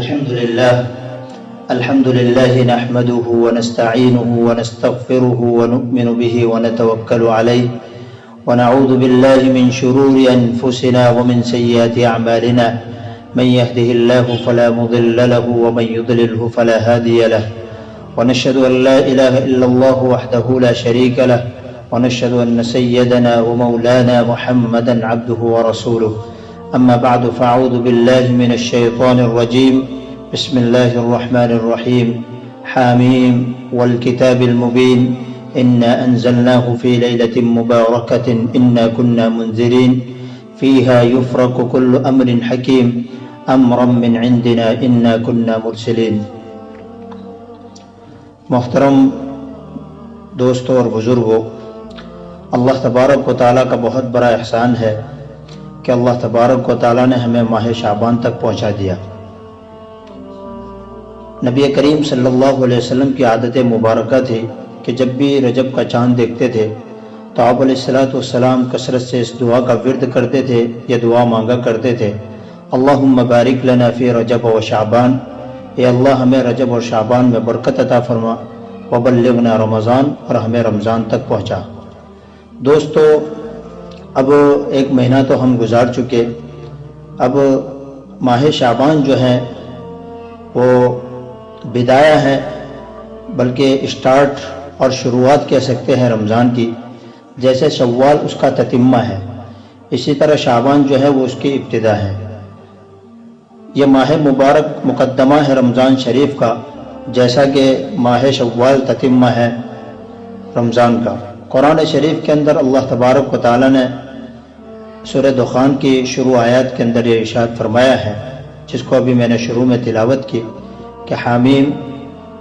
الحمد لله نحمده ونستعينه ونستغفره ونؤمن به ونتوكل عليه ونعوذ بالله من شرور أنفسنا ومن سيئات أعمالنا من يهده الله فلا مضل له ومن يضلله فلا هادي له ونشهد أن لا إله إلا الله وحده لا شريك له ونشهد أن سيدنا ومولانا محمدا عبده ورسوله أما بعد فأعوذ بالله من الشيطان الرجيم بسم الله الرحمن الرحيم حاميم والكتاب المبين إنا أنزلناه في ليلة مباركة إنا كنا منذرين فيها يفرق كل أمر حكيم أمرا من عندنا إنا كنا مرسلين۔ محترم دوستوں اور بزرگوں، اللہ تبارک و تعالیٰ کا بہت بڑا احسان ہے کہ اللہ تبارک و تعالیٰ نے ہمیں ماہ شعبان تک پہنچا دیا۔ نبی کریم صلی اللہ علیہ وسلم کی عادت مبارکہ تھی کہ جب بھی رجب کا چاند دیکھتے تھے تو آپ علیہ السلام کثرت سے اس دعا کا ورد کرتے تھے، یہ دعا مانگا کرتے تھے، اللہم بارک لنا فی رجب و شعبان، اے اللہ ہمیں رجب اور شعبان میں برکت عطا فرما، وبلغنا رمضان، اور ہمیں رمضان تک پہنچا۔ دوستو، اب ایک مہینہ تو ہم گزار چکے، اب ماہ شعبان جو ہے وہ بدایہ ہے، بلکہ اسٹارٹ اور شروعات کہہ سکتے ہیں رمضان کی، جیسے شوال اس کا تتمہ ہے، اسی طرح شعبان جو ہے وہ اس کی ابتدا ہے۔ یہ ماہ مبارک مقدمہ ہے رمضان شریف کا، جیسا کہ ماہ شوال تتمہ ہے رمضان کا۔ قرآن شریف کے اندر اللہ تبارک و تعالیٰ نے سورہ دخان کی شروع آیات کے اندر یہ ارشاد فرمایا ہے، جس کو ابھی میں نے شروع میں تلاوت کی کہ حامیم،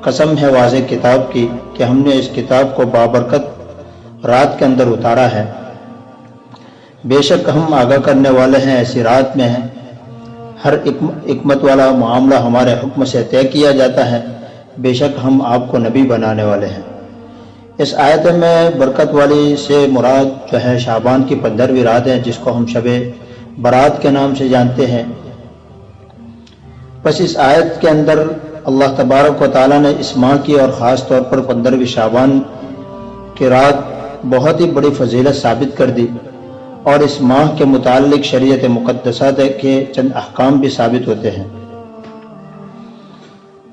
قسم ہے واضح کتاب کی کہ ہم نے اس کتاب کو بابرکت رات کے اندر اتارا ہے، بے شک ہم آگاہ کرنے والے ہیں ایسی رات میں ہیں، ہر حکمت والا معاملہ ہمارے حکم سے طے کیا جاتا ہے، بے شک ہم آپ کو نبی بنانے والے ہیں۔ اس آیت میں برکت والی سے مراد جو ہے شعبان کی 15ویں رات ہے، جس کو ہم شب برات کے نام سے جانتے ہیں۔ بس اس آیت کے اندر اللہ تبارک و تعالیٰ نے اس ماہ کی اور خاص طور پر 15ویں شعبان کی رات بہت ہی بڑی فضیلت ثابت کر دی، اور اس ماہ کے متعلق شریعت مقدسہ کے چند احکام بھی ثابت ہوتے ہیں۔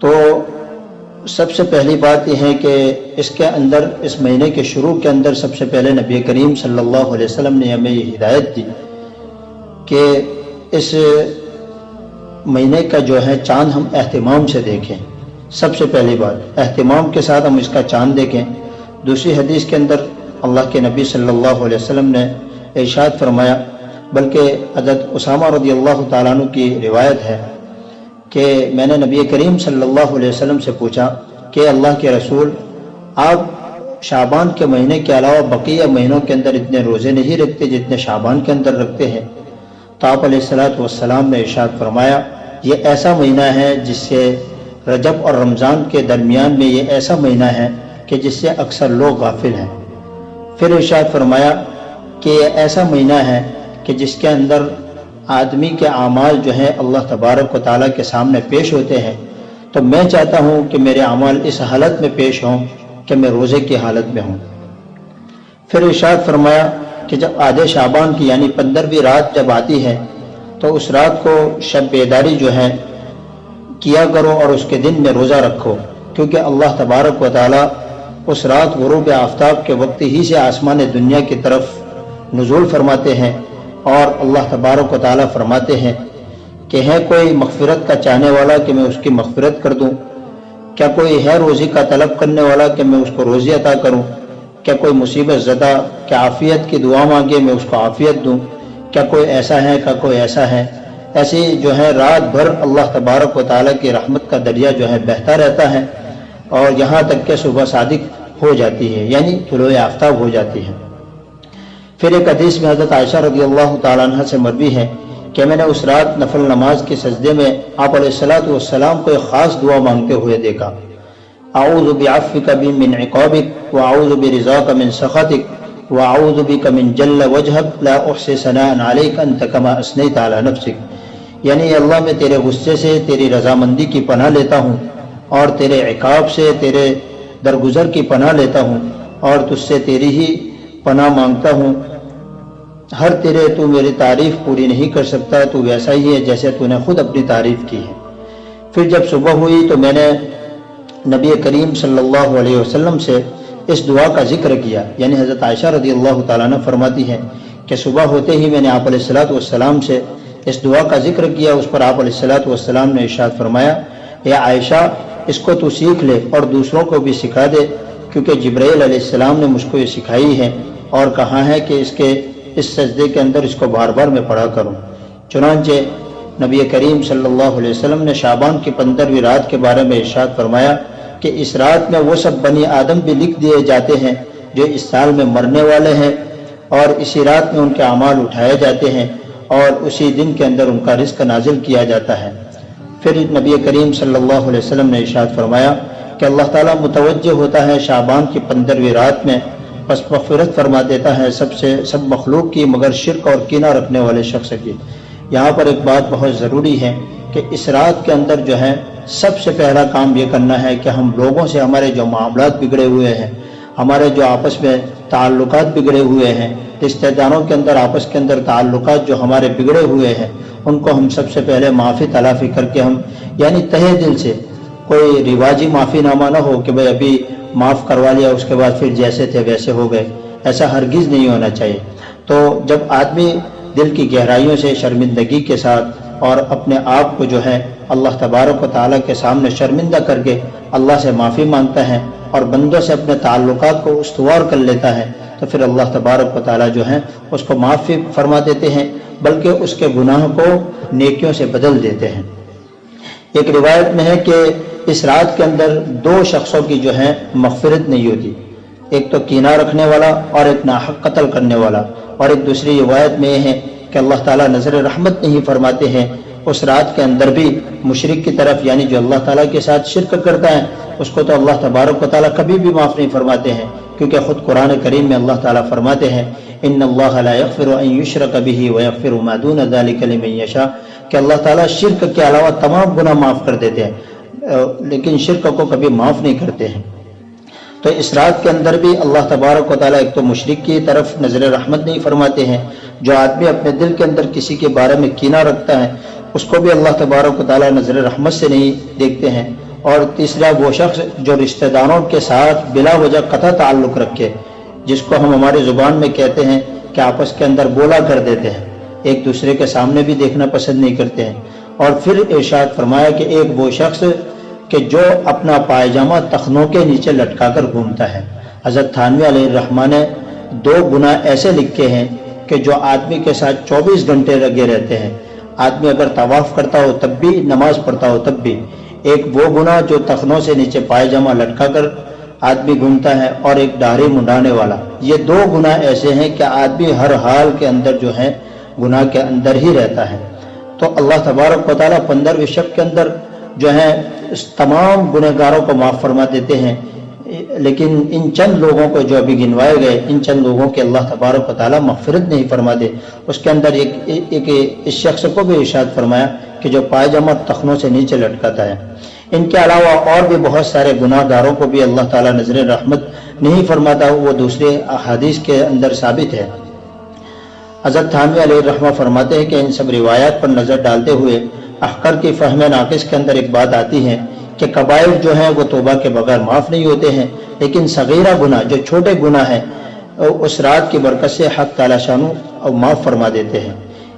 تو سب سے پہلی بات یہ ہے کہ اس کے اندر، اس مہینے کے شروع کے اندر، سب سے پہلے نبی کریم صلی اللہ علیہ وسلم نے ہمیں یہ ہدایت دی کہ اس مہینے کا جو ہے چاند ہم اہتمام سے دیکھیں۔ سب سے پہلی بات، اہتمام کے ساتھ ہم اس کا چاند دیکھیں۔ دوسری حدیث کے اندر اللہ کے نبی صلی اللہ علیہ وسلم نے ارشاد فرمایا، بلکہ حضرت اسامہ رضی اللہ تعالیٰ عنہ کی روایت ہے کہ میں نے نبی کریم صلی اللہ علیہ وسلم سے پوچھا کہ اللہ کے رسول، آپ شعبان کے مہینے کے علاوہ بقیہ مہینوں کے اندر اتنے روزے نہیں رکھتے جتنے شعبان کے اندر رکھتے ہیں؟ تو آپ علیہ السلام نے ارشاد فرمایا، یہ ایسا مہینہ ہے جس سے رجب اور رمضان کے درمیان میں یہ ایسا مہینہ ہے کہ جس سے اکثر لوگ غافل ہیں۔ پھر ارشاد فرمایا کہ یہ ایسا مہینہ ہے کہ جس کے اندر آدمی کے اعمال جو ہیں اللہ تبارک و تعالیٰ کے سامنے پیش ہوتے ہیں، تو میں چاہتا ہوں کہ میرے اعمال اس حالت میں پیش ہوں کہ میں روزے کی حالت میں ہوں۔ پھر ارشاد فرمایا کہ جب آدھے شعبان کی یعنی 15ویں رات جب آتی ہے تو اس رات کو شب بیداری جو ہے کیا کرو اور اس کے دن میں روزہ رکھو، کیونکہ اللہ تبارک و تعالیٰ اس رات غروب آفتاب کے وقت ہی سے آسمان دنیا کی طرف نزول فرماتے ہیں، اور اللہ تبارک و تعالیٰ فرماتے ہیں کہ ہے کوئی مغفرت کا چاہنے والا کہ میں اس کی مغفرت کر دوں؟ کیا کوئی ہے روزی کا طلب کرنے والا کہ میں اس کو روزی عطا کروں؟ کیا کوئی مصیبت زدہ کہ عافیت کی دعا مانگے میں اس کو عافیت دوں؟ کیا کوئی ایسا ہے؟ کیا کوئی ایسا ہے؟ ایسی جو ہے رات بھر اللہ تبارک و تعالیٰ کی رحمت کا دریا جو ہے بہتا رہتا ہے، اور یہاں تک کہ صبح صادق ہو جاتی ہے، یعنی طلوع آفتاب ہو جاتی ہے۔ پھر ایک حدیث میں حضرت عائشہ رضی اللہ تعالیٰ عنہ سے مروی ہے کہ میں نے اس رات نفل نماز کے سجدے میں آپ علیہ السلام کو ایک خاص دعا مانگتے ہوئے دیکھا، اعوذ بعفوک من عقابک واعوذ برضاک من سخطک واعوذ بک من جل وجہک لا احصی ثناء علیک انت کما اثنیت علی نفسک، یعنی اللہ میں تیرے غصے سے تیری رضامندی کی پناہ لیتا ہوں، اور تیرے عقاب سے تیرے درگزر کی پناہ لیتا ہوں، اور تجھ سے تیری ہی پناہ مانگتا ہوں۔ ہر تیرے تو میری تعریف پوری نہیں کر سکتا، تو ویسا ہی ہے جیسے تو نے خود اپنی تعریف کی ہے۔ پھر جب صبح ہوئی تو میں نے نبی کریم صلی اللہ علیہ وسلم سے اس دعا کا ذکر کیا، یعنی حضرت عائشہ رضی اللہ تعالیٰ عنہ فرماتی ہیں کہ صبح ہوتے ہی میں نے آپ علیہ الصلوۃ والسلام سے اس دعا کا ذکر کیا۔ اس پر آپ علیہ الصلوۃ والسلام نے ارشاد فرمایا، اے عائشہ اس کو تو سیکھ لے اور دوسروں کو بھی سکھا دے، کیونکہ جبرائیل علیہ السلام نے مجھ کو یہ سکھائی ہے اور کہا ہے کہ اس سجدے کے اندر اس کو بار بار میں پڑھا کروں۔ چنانچہ نبی کریم صلی اللہ علیہ وسلم نے شعبان کی 15ویں رات کے بارے میں ارشاد فرمایا کہ اس رات میں وہ سب بنی آدم بھی لکھ دیے جاتے ہیں جو اس سال میں مرنے والے ہیں، اور اسی رات میں ان کے اعمال اٹھائے جاتے ہیں، اور اسی دن کے اندر ان کا رزق نازل کیا جاتا ہے۔ پھر نبی کریم صلی اللہ علیہ وسلم نے ارشاد فرمایا کہ اللہ تعالیٰ متوجہ ہوتا ہے شعبان کی 15ویں رات میں، پس مغفرت فرما دیتا ہے سب مخلوق کی مگر شرک اور کینہ رکھنے والے شخص کی۔ یہاں پر ایک بات بہت ضروری ہے کہ اس رات کے اندر جو ہے سب سے پہلا کام یہ کرنا ہے کہ ہم لوگوں سے ہمارے جو معاملات بگڑے ہوئے ہیں، ہمارے جو آپس میں تعلقات بگڑے ہوئے ہیں، رشتہ داروں کے اندر آپس کے اندر تعلقات جو ہمارے بگڑے ہوئے ہیں، ان کو ہم سب سے پہلے معافی تلافی کر کے ہم یعنی تہہ دل سے، کوئی رواجی معافی نامہ نہ ہو کہ بھئی ابھی معاف کروا لیا اس کے بعد پھر جیسے تھے ویسے ہو گئے، ایسا ہرگز نہیں ہونا چاہیے۔ تو جب آدمی دل کی گہرائیوں سے شرمندگی کے ساتھ اور اپنے آپ کو جو ہے اللہ تبارک و تعالیٰ کے سامنے شرمندہ کر کے اللہ سے معافی مانگتا ہے اور بندوں سے اپنے تعلقات کو استوار کر لیتا ہے، تو پھر اللہ تبارک و تعالیٰ جو ہے اس کو معافی فرما دیتے ہیں، بلکہ اس کے گناہ کو نیکیوں سے بدل دیتے ہیں۔ ایک روایت میں ہے کہ اس رات کے اندر 2 شخصوں کی جو ہے مغفرت نہیں ہوتی، ایک تو کینہ رکھنے والا اور ایک ناحق قتل کرنے والا، اور ایک دوسری روایت میں یہ ہے کہ اللہ تعالیٰ نظر رحمت نہیں فرماتے ہیں اس رات کے اندر بھی مشرک کی طرف، یعنی جو اللہ تعالیٰ کے ساتھ شرک کرتا ہے اس کو تو اللہ تبارک و تعالیٰ کبھی بھی معاف نہیں فرماتے ہیں، کیونکہ خود قرآن کریم میں اللہ تعالیٰ فرماتے ہیں ان اللہ لا یغفر ان یشرک بہ ویغفر ما دون ذلک لمن یشاء، کہ اللہ تعالیٰ شرک کے علاوہ تمام گناہ معاف کر دیتے ہیں لیکن شرک کو کبھی معاف نہیں کرتے ہیں۔ تو اس رات کے اندر بھی اللہ تبارک و تعالیٰ ایک تو مشرک کی طرف نظر رحمت نہیں فرماتے ہیں، جو آدمی اپنے دل کے اندر کسی کے بارے میں کینہ رکھتا ہے اس کو بھی اللہ تبارک و تعالیٰ نظر رحمت سے نہیں دیکھتے ہیں، اور تیسرا وہ شخص جو رشتہ داروں کے ساتھ بلا وجہ قطع تعلق رکھے، جس کو ہم ہماری زبان میں کہتے ہیں کہ آپس کے اندر بولا کر دیتے ہیں، ایک دوسرے کے سامنے بھی دیکھنا پسند نہیں کرتے ہیں۔ اور پھر ارشاد فرمایا کہ ایک وہ شخص کہ جو اپنا پائجامہ تخنوں کے نیچے لٹکا کر گھومتا ہے۔ حضرت تھانوی علیہ الرحمٰن نے 2 گناہ ایسے لکھے ہیں کہ جو آدمی کے ساتھ 24 گھنٹے لگے رہتے ہیں، آدمی اگر طواف کرتا ہو تب بھی، نماز پڑھتا ہو تب بھی۔ ایک وہ گناہ جو تخنوں سے نیچے پائجامہ لٹکا کر آدمی گھومتا ہے، اور ایک داڑھی منڈانے والا۔ یہ 2 گناہ ایسے ہیں کہ آدمی ہر حال کے اندر جو ہے گناہ کے اندر ہی رہتا ہے۔ تو اللہ تبارک و تعالیٰ 15ویں شب کے اندر جو ہے تمام گنہگاروں کو معاف فرما دیتے ہیں، لیکن ان چند لوگوں کو جو ابھی گنوائے گئے، ان چند لوگوں کے اللہ تبارک و تعالیٰ مغفرت نہیں فرماتے۔ اس کے اندر ایک اس شخص کو بھی ارشاد فرمایا کہ جو پائجامہ تخنوں سے نیچے لٹکاتا ہے۔ ان کے علاوہ اور بھی بہت سارے گناہ گاروں کو بھی اللہ تعالیٰ نظر رحمت نہیں فرماتا، وہ دوسرے احادیث کے اندر ثابت ہے۔ حضرت تھانوی علیہ الرحمہ فرماتے ہیں کہ ان سب روایات پر نظر ڈالتے ہوئے احقر کی فہم ناقص کے اندر ایک بات آتی ہے کہ کبائر جو ہیں وہ توبہ کے بغیر معاف نہیں ہوتے ہیں، لیکن صغیرہ گناہ جو چھوٹے گناہ ہیں اس رات کی برکت سے حق تعالیٰ شانو معاف فرما دیتے ہیں۔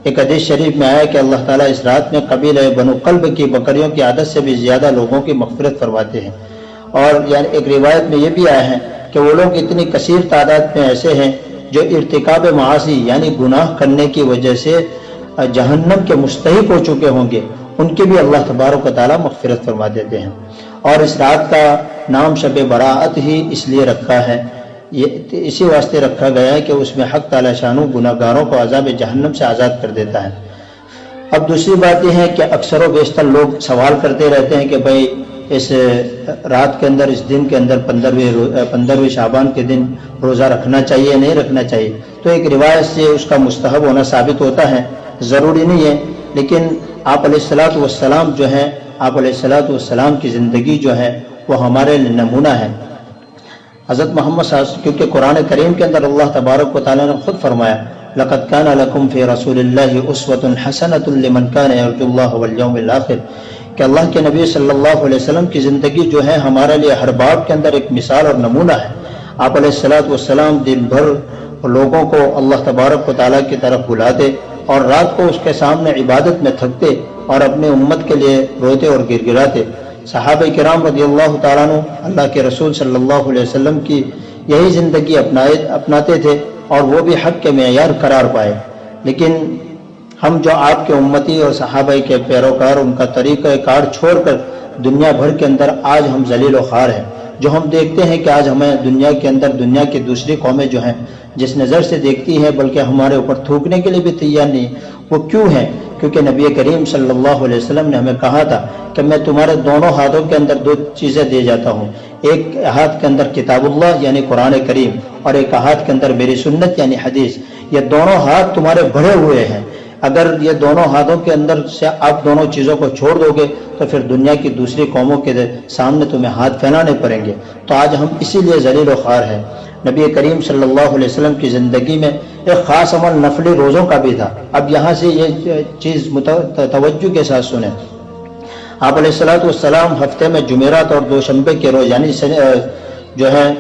ایک حدیث شریف میں آیا کہ اللہ تعالیٰ اس رات میں قبیلہ بنو قلب کی بکریوں کی عادت سے بھی زیادہ لوگوں کی مغفرت فرماتے ہیں۔ اور یعنی ایک روایت میں یہ بھی آیا ہے کہ وہ لوگ اتنی کثیر تعداد میں ایسے ہیں جو ارتکاب معاصی یعنی گناہ کرنے کی وجہ سے جہنم کے مستحق ہو چکے ہوں گے، ان کی بھی اللہ تبارک و تعالیٰ مغفرت فرما دیتے ہیں۔ اور اس رات کا نام شب براءت ہی اس لیے رکھا ہے، یہ اسی واسطے رکھا گیا ہے کہ اس میں حق تعالیٰ شانو گناہ گاروں کو عذاب جہنم سے آزاد کر دیتا ہے۔ اب دوسری بات یہ ہے کہ اکثر و بیشتر لوگ سوال کرتے رہتے ہیں کہ بھئی اس رات کے اندر، اس دن کے اندر 15ویں شعبان کے دن روزہ رکھنا چاہیے نہیں رکھنا چاہیے۔ تو ایک روایت سے اس کا مستحب ہونا ثابت ہوتا ہے، ضروری نہیں ہے، لیکن آپ علیہ الصلوۃ والسلام جو ہیں، آپ علیہ الصلوۃ والسلام کی زندگی جو ہے وہ ہمارے لیے نمونہ ہے۔ حضرت محمد صلی اللہ علیہ وسلم، کیونکہ قرآن کریم کے اندر اللہ تبارک و تعالیٰ نے خود فرمایا لَقَدْ كَانَ لَكُمْ فِي رَسُولِ اللَّهِ أُسْوَةٌ حَسَنَةٌ لِمَنْ كَانَ يَرْجُو اللَّهَ وَالْيَوْمَ الْآخِرَ، کہ اللہ کے نبی صلی اللہ علیہ وسلم کی زندگی جو ہے ہمارے لیے ہر باب کے اندر ایک مثال اور نمونہ ہے۔ آپ علیہ الصلوۃ والسلام دن بھر لوگوں کو اللہ تبارک و تعالیٰ کی طرف بلاتے اور رات کو اس کے سامنے عبادت میں تھکتے اور اپنے امت کے لیے روتے اور گر گراتے۔ صحابہ کرام رضی اللہ تعالیٰ عنہ اللہ کے رسول صلی اللہ علیہ وسلم کی یہی زندگی اپناتے تھے اور وہ بھی حق کے معیار قرار پائے۔ لیکن ہم جو آپ کے امتی اور صحابہ کے پیروکار، ان کا طریقہ کار چھوڑ کر دنیا بھر کے اندر آج ہم ذلیل و خوار ہیں۔ جو ہم دیکھتے ہیں کہ آج ہمیں دنیا کے اندر دنیا کی دوسری قومیں جو ہیں جس نظر سے دیکھتی ہیں بلکہ ہمارے اوپر تھوکنے کے لیے بھی تیار نہیں، وہ کیوں ہیں؟ کیونکہ نبی کریم صلی اللہ علیہ وسلم نے ہمیں کہا تھا کہ میں تمہارے دونوں ہاتھوں کے اندر دو چیزیں دے جاتا ہوں، ایک ہاتھ کے اندر کتاب اللہ یعنی قرآن کریم اور ایک ہاتھ کے اندر میری سنت یعنی حدیث۔ یہ دونوں ہاتھ تمہارے بڑھے ہوئے ہیں، اگر یہ دونوں ہاتھوں کے اندر سے آپ دونوں چیزوں کو چھوڑ دو گے تو پھر دنیا کی دوسری قوموں کے سامنے تمہیں ہاتھ پھیلانے پڑیں گے۔ تو آج ہم اسی لیے ذلیل و خوار ہیں۔ نبی کریم صلی اللہ علیہ وسلم کی زندگی میں ایک خاص عمل نفلی روزوں کا بھی تھا۔ اب یہاں سے یہ چیز توجہ کے ساتھ سنیں۔ آپ علیہ الصلوۃ والسلام ہفتے میں جمعرات اور دوشنبے کے روز یعنی جو ہے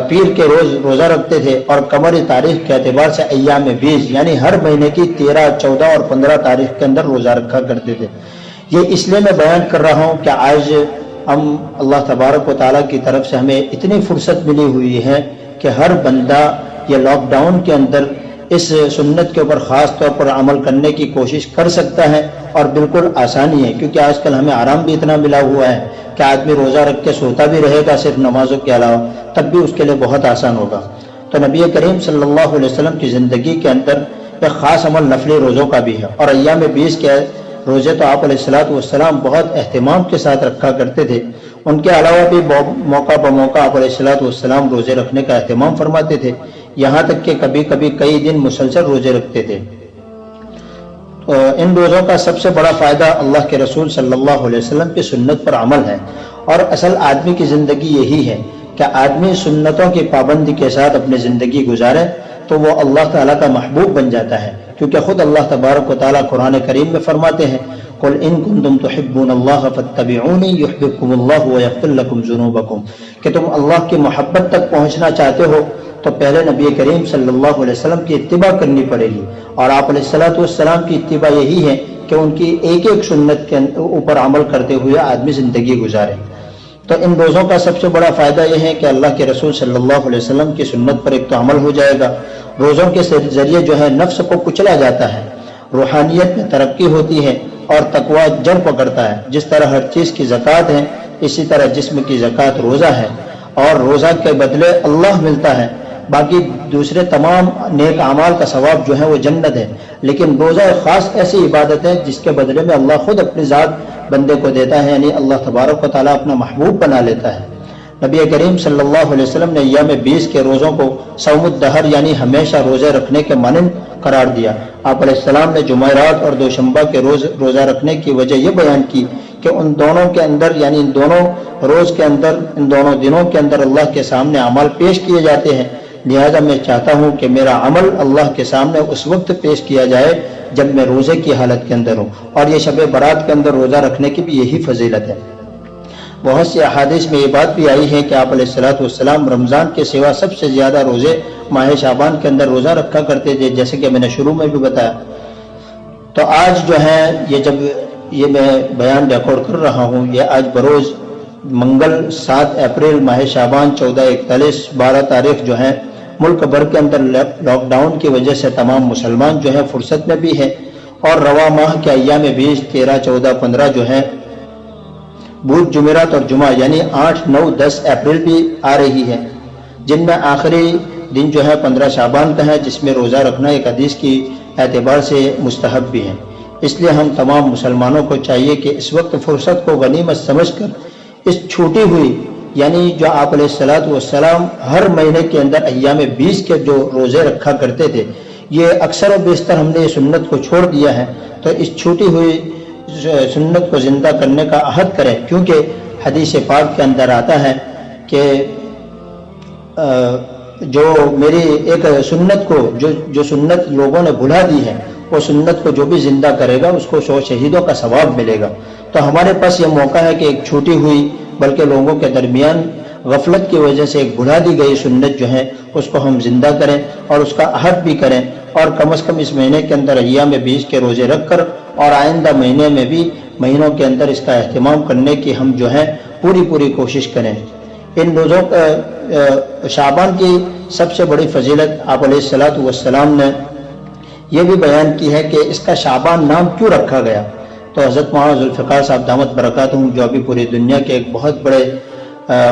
پیر کے روز روزہ رکھتے تھے، اور قمری تاریخ کے اعتبار سے ایام 20 یعنی ہر مہینے کی 13، 14 اور 15 تاریخ کے اندر روزہ رکھا کرتے تھے۔ یہ اس لیے میں بیان کر رہا ہوں کہ آج ہم اللہ تبارک و تعالیٰ کی طرف سے ہمیں اتنی فرصت ملی ہوئی ہے کہ ہر بندہ یہ لاک ڈاؤن کے اندر اس سنت کے اوپر خاص طور پر عمل کرنے کی کوشش کر سکتا ہے، اور بالکل آسانی ہے، کیونکہ آج کل ہمیں آرام بھی اتنا ملا ہوا ہے کہ آدمی روزہ رکھ کے سوتا بھی رہے گا صرف نمازوں کے علاوہ، تب بھی اس کے لیے بہت آسان ہوگا۔ تو نبی کریم صلی اللہ علیہ وسلم کی زندگی کے اندر ایک خاص عمل نفلی روزوں کا بھی ہے، اور ایام 20 کے روزے تو آپ علیہ الصلوۃ والسلام بہت اہتمام کے ساتھ رکھا کرتے تھے۔ ان کے علاوہ بھی موقع بموقع آپ علیہ الصلوۃ والسلام روزے رکھنے کا اہتمام فرماتے تھے، یہاں تک کہ کبھی کبھی کئی دن مسلسل روزے رکھتے تھے۔ ان روزوں کا سب سے بڑا فائدہ اللہ کے رسول صلی اللہ علیہ وسلم کی سنت پر عمل ہے، اور اصل آدمی کی زندگی یہی ہے کہ آدمی سنتوں کی پابندی کے ساتھ اپنی زندگی گزارے تو وہ اللہ تعالیٰ کا محبوب بن جاتا ہے، کیونکہ خود اللہ تبارک و تعالیٰ قرآن کریم میں فرماتے ہیں قُلْ إِن كُنتُمْ تُحِبُّونَ اللَّهَ فَاتَّبِعُونِي يُحْبِبْكُمُ اللَّهُ وَيَغْفِرْ لَكُمْ ذُنُوبَكُمْ، کہ تم اللہ کی محبت تک پہنچنا چاہتے ہو تو پہلے نبی کریم صلی اللہ علیہ وسلم کی اتباع کرنی پڑے گی، اور آپ علیہ الصلوۃ والسلام کی اتباع یہی ہے کہ ان کی ایک ایک سنت کے اوپر عمل کرتے ہوئے آدمی زندگی گزارے۔ تو ان روزوں کا سب سے بڑا فائدہ یہ ہے کہ اللہ کے رسول صلی اللہ علیہ وسلم کی سنت پر ایک تو عمل ہو جائے گا، روزوں کے ذریعے جو ہے نفس کو کچلا جاتا ہے، روحانیت میں ترقی ہوتی ہے اور تقوی جڑ پکڑتا ہے۔ جس طرح ہر چیز کی زکوٰۃ ہے اسی طرح جسم کی زکوٰۃ روزہ ہے، اور روزہ کے بدلے اللہ ملتا ہے، باقی دوسرے تمام نیک اعمال کا ثواب جو ہے وہ جنت ہے، لیکن روزہ ایک خاص ایسی عبادت ہے جس کے بدلے میں اللہ خود اپنی ذات بندے کو دیتا ہے، یعنی اللہ تبارک و تعالیٰ اپنا محبوب بنا لیتا ہے۔ نبی کریم صلی اللہ علیہ وسلم نے ایام 20 کے روزوں کو صوم الدہر یعنی ہمیشہ روزے رکھنے کے مانند قرار دیا۔ آپ علیہ السلام نے جمعرات اور دوشنبہ کے روز روزہ رکھنے کی وجہ یہ بیان کی کہ ان دونوں کے اندر یعنی ان دونوں روز کے اندر ان دونوں دنوں کے اندر اللہ کے سامنے اعمال پیش کیے جاتے ہیں، لہذا میں چاہتا ہوں کہ میرا عمل اللہ کے سامنے اس وقت پیش کیا جائے جب میں روزے کی حالت کے اندر ہوں، اور یہ شب برات کے اندر روزہ رکھنے کی بھی یہی فضیلت ہے۔ بہت سی احادیث میں یہ بات بھی آئی ہے کہ آپ علیہ الصلوۃ والسلام رمضان کے سوا سب سے زیادہ روزے ماہ شعبان کے اندر روزہ رکھا کرتے تھے، جیسے کہ میں نے شروع میں بھی بتایا۔ تو آج جو ہے یہ جب یہ میں بیان ریکارڈ کر رہا ہوں، یہ آج بروز منگل 7 اپریل ماہ شعبان 1441 12 تاریخ جو ہے ملک بھر کے اندر لاک ڈاؤن کی وجہ سے تمام مسلمان جو ہے فرصت میں بھی ہے، اور رواں ماہ کے ایام 20 13 14 15 جو ہے بدھ جمعرات اور جمعہ یعنی 8 9 10 اپریل بھی آ رہی ہے، جن میں آخری دن جو ہے 15 شعبان کا ہے، جس میں روزہ رکھنا ایک حدیث کی اعتبار سے مستحب بھی ہے۔ اس لیے ہم تمام مسلمانوں کو چاہیے کہ اس وقت فرصت کو غنیمت سمجھ کر اس چھوٹی ہوئی یعنی جو آپ علیہ الصلوۃ والسلام ہر مہینے کے اندر ایام 20 کے جو روزے رکھا کرتے تھے، یہ اکثر و بیشتر ہم نے یہ سنت کو چھوڑ دیا ہے، تو اس چھوٹی ہوئی سنت کو زندہ کرنے کا عہد کریں، کیونکہ حدیث پاک کے اندر آتا ہے کہ جو میری ایک سنت کو جو سنت لوگوں نے بھلا دی ہے، وہ سنت کو جو بھی زندہ کرے گا اس کو 100 شہیدوں کا ثواب ملے گا۔ تو ہمارے پاس یہ موقع ہے کہ ایک چھوٹی ہوئی بلکہ لوگوں کے درمیان غفلت کی وجہ سے ایک بھلا دی گئی سنت جو ہے اس کو ہم زندہ کریں اور اس کا عہد بھی کریں، اور کم از کم اس مہینے کے اندر ایام 20 کے روزے رکھ کر اور آئندہ مہینے میں بھی مہینوں کے اندر اس کا اہتمام کرنے کی ہم جو ہے پوری کوشش کریں۔ ان روزوں شعبان کی سب سے بڑی فضیلت آپ علیہ الصلوۃ والسلام نے یہ بھی بیان کی ہے کہ اس کا شعبان نام کیوں رکھا گیا۔ تو حضرت مولانا ذوالفقار صاحب دامت برکاتہم جو ابھی پوری دنیا کے ایک بہت بڑے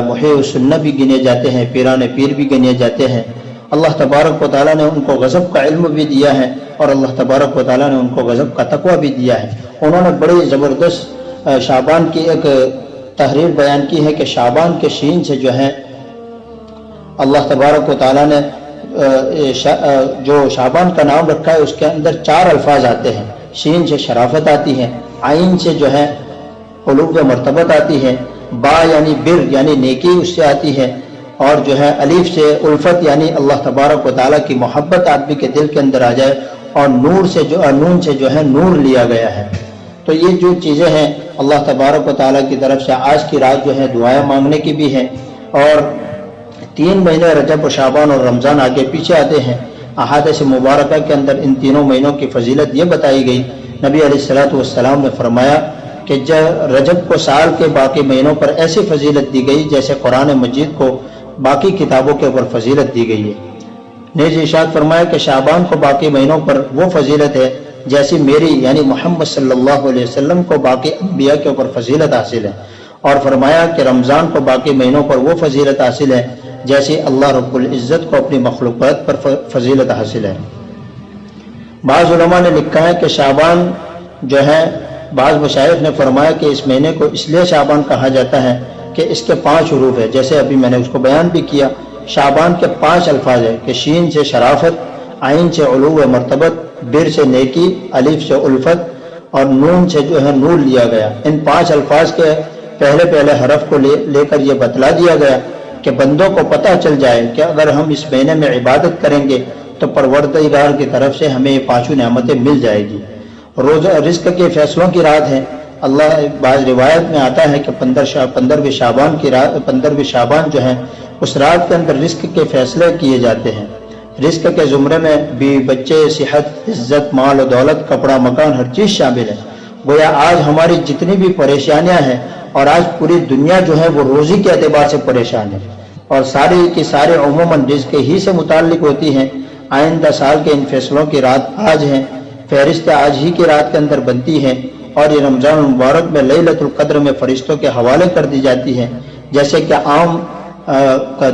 محیی السنہ بھی گنے جاتے ہیں، پیران پیر بھی گنے جاتے ہیں، اللہ تبارک و تعالیٰ نے ان کو غضب کا علم بھی دیا ہے اور اللہ تبارک و تعالیٰ نے ان کو غضب کا تقوی بھی دیا ہے۔ انہوں نے بڑی زبردست شعبان کی ایک تحریر بیان کی ہے کہ شعبان کے شین سے جو ہے اللہ تبارک و تعالیٰ نے جو شعبان کا نام رکھا ہے اس کے اندر 4 الفاظ آتے ہیں۔ شین سے شرافت آتی ہے، عین سے جو ہے قلوب مرتبت آتی ہے، با یعنی بر یعنی نیکی اس سے آتی ہے، اور جو ہے الف سے الفت یعنی اللہ تبارک و تعالیٰ کی محبت آدمی کے دل کے اندر آ جائے، اور نون سے جو ہے نور لیا گیا ہے۔ تو یہ جو چیزیں ہیں اللہ تبارک و تعالیٰ کی طرف سے آج کی رات جو ہے دعائیں مانگنے کی بھی ہے، اور 3 مہینے رجب و شعبان اور رمضان آگے پیچھے آتے ہیں۔ احادیث مبارکہ کے اندر ان تینوں مہینوں کی فضیلت یہ بتائی گئی، نبی علیہ الصلوۃ والسلام نے فرمایا کہ رجب کو سال کے باقی مہینوں پر ایسی فضیلت دی گئی جیسے قرآن مجید کو باقی کتابوں کے اوپر فضیلت دی گئی ہے۔ نیز ارشاد فرمایا کہ شعبان کو باقی مہینوں پر وہ فضیلت ہے جیسی میری یعنی محمد صلی اللہ علیہ وسلم کو باقی انبیاء کے اوپر فضیلت حاصل ہے، اور فرمایا کہ رمضان کو باقی مہینوں پر وہ فضیلت حاصل ہے جیسی اللہ رب العزت کو اپنی مخلوقات پر فضیلت حاصل ہے۔ بعض علماء نے لکھا ہے کہ شعبان جو ہے، بعض مشائخ نے فرمایا کہ اس مہینے کو اس لیے شعبان کہا جاتا ہے کہ اس کے 5 حروف ہے، جیسے ابھی میں نے اس کو بیان بھی کیا۔ شعبان کے 5 الفاظ ہیں کہ شین سے شرافت، عین سے علو مرتبت، بر سے نیکی، الف سے الفت، اور نون سے جو ہے نور لیا گیا۔ ان 5 الفاظ کے پہلے حرف کو لے کر یہ بتلا دیا گیا کہ بندوں کو پتہ چل جائے کہ اگر ہم اس مہینے میں عبادت کریں گے تو پروردگار کی طرف سے ہمیں یہ 5 نعمتیں مل جائے گی۔ روزہ رزق کے فیصلوں کی رات ہے۔ اللہ بعض روایت میں آتا ہے کہ 15ویں شعبان کی رات، 15ویں شعبان جو ہے اس رات کے اندر رزق کے فیصلے کیے جاتے ہیں۔ رزق کے زمرے میں بیوی بچے، صحت، عزت، مال و دولت، کپڑا، مکان، ہر چیز شامل ہے۔ گویا آج ہماری جتنی بھی پریشانیاں ہیں، اور آج پوری دنیا جو ہے وہ روزی کے اعتبار سے پریشان ہے، اور ساری کی سارے عموماً رزق ہی سے متعلق ہوتی ہیں۔ آئندہ سال کے ان فیصلوں کی رات آج ہے، فہرست آج ہی کی رات کے اندر بنتی ہے، اور یہ رمضان المبارک میں لیلۃ القدر میں فرشتوں کے حوالے کر دی جاتی ہے۔ جیسے کہ عام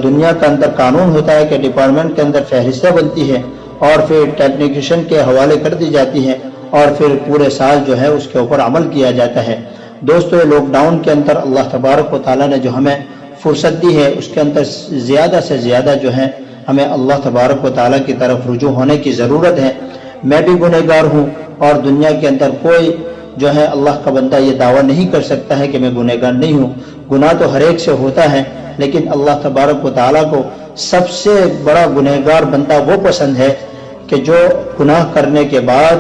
دنیا کے اندر قانون ہوتا ہے کہ ڈپارٹمنٹ کے اندر فہرستیں بنتی ہے اور پھر ٹیکنیشین کے حوالے کر دی جاتی ہے، اور پھر پورے سال جو ہے اس کے اوپر عمل کیا جاتا ہے۔ دوستو، یہ لاک ڈاؤن کے اندر اللہ تبارک و تعالیٰ نے جو ہمیں فرصت دی ہے اس کے اندر زیادہ سے زیادہ جو ہے ہمیں اللہ تبارک و تعالیٰ کی طرف رجوع ہونے کی ضرورت ہے۔ میں بھی گنہگار ہوں، اور دنیا کے اندر کوئی جو ہے اللہ کا بندہ یہ دعویٰ نہیں کر سکتا ہے کہ میں گنہگار نہیں ہوں۔ گناہ تو ہر ایک سے ہوتا ہے، لیکن اللہ تبارک و تعالیٰ کو سب سے بڑا گنہگار بندہ وہ پسند ہے کہ جو گناہ کرنے کے بعد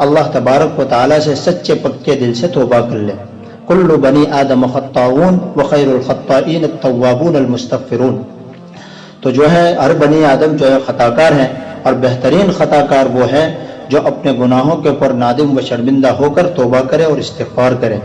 اللہ تبارک و تعالیٰ سے سچے پکے دل سے توبہ کر لے۔ کل بنی آدم خطاؤون وخیر الخطائین التوابون المستغفرون۔ تو جو ہے ہر بنی آدم جو ہے خطا کار ہیں، اور بہترین خطا کار وہ ہے جو اپنے گناہوں کے اوپر نادم و شرمندہ ہو کر توبہ کرے اور استغفار کرے۔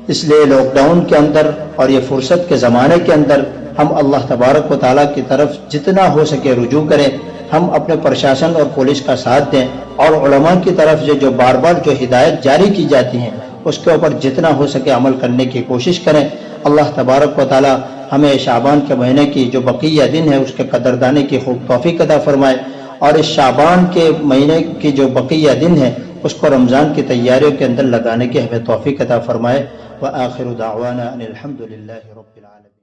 اس لیے لاک ڈاؤن کے اندر اور یہ فرصت کے زمانے کے اندر ہم اللہ تبارک و تعالیٰ کی طرف جتنا ہو سکے رجوع کریں، ہم اپنے پرشاسن اور پولیس کا ساتھ دیں، اور علماء کی طرف سے جو بار بار جو ہدایت جاری کی جاتی ہیں اس کے اوپر جتنا ہو سکے عمل کرنے کی کوشش کریں۔ اللہ تبارک و تعالیٰ ہمیں شعبان کے مہینے کی جو بقیہ دن ہے اس کے قدردانی کی خوب توفیق عطا فرمائے، اور اس شعبان کے مہینے کی جو بقیہ دن ہے اس کو رمضان کی تیاریوں کے اندر لگانے کی ہمیں توفیق عطا فرمائے۔ وآخر دعوانا ان الحمد للہ رب العالمین۔